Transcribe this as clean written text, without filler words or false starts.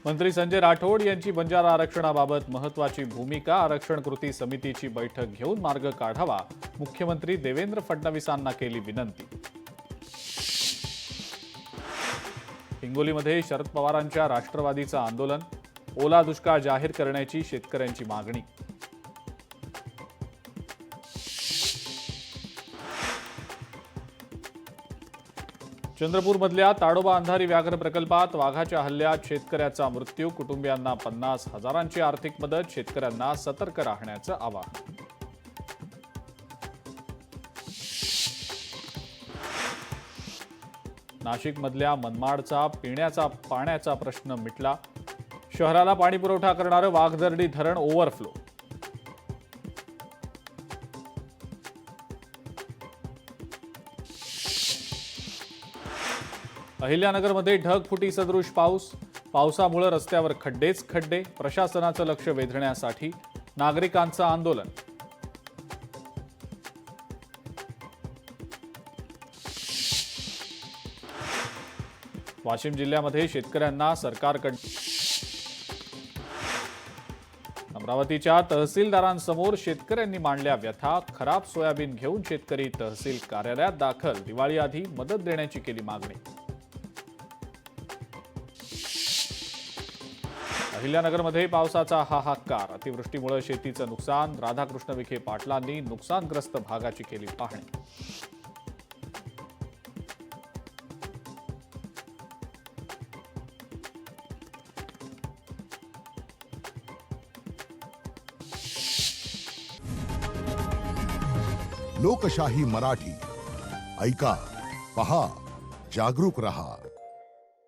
मंत्री संजय राठोड यांची बंजारा आरक्षणाबाबत महत्त्वाची भूमिका. आरक्षण कृती समितीची बैठक घेऊन मार्ग काढावा, मुख्यमंत्री देवेंद्र फडणवीसांना केली विनंती. हिंगोलीमध्ये शरद पवारांच्या राष्ट्रवादीचं आंदोलन. ओला दुष्काळ जाहीर करण्याची शेतकऱ्यांची मागणी. चंद्रपूरमधल्या ताडोबा अंधारी व्याघ्र प्रकल्पात वाघाच्या हल्ल्यात शेतकऱ्याचा मृत्यू. कुटुंबियांना 50,000ची आर्थिक मदत. शेतकऱ्यांना सतर्क राहण्याचं आवाहन. नाशिकमधल्या मनमाडचा पिण्याचा पाण्याचा प्रश्न मिटला. शहराला पाणीपुरवठा करणारं वाघदर्डी धरण ओव्हरफ्लो. अहिल्यानगरमध्ये ढगफुटी सदृश पाऊस. पावसामुळे रस्त्यावर खड्डेच खड्डे. प्रशासनाचं लक्ष वेधण्यासाठी नागरिकांचं आंदोलन. वाशिम जिल्ह्यामध्ये शेतकऱ्यांना सरकारकडे. अमरावतीच्या तहसीलदारांसमोर शेतकऱ्यांनी मांडल्या व्यथा. खराब सोयाबीन घेऊन शेतकरी तहसील कार्यालयात दाखल. दिवाळीआधी मदत देण्याची केली मागणी. अहिल्यानगरमध्ये पावसाचा हाहाकार. अतिवृष्टीमुळे शेतीचं नुकसान. राधाकृष्ण विखे पाटलांनी नुकसानग्रस्त भागाची केली पाहणी. लोकशाही मराठी ऐका, पहा, जागरूक रहा.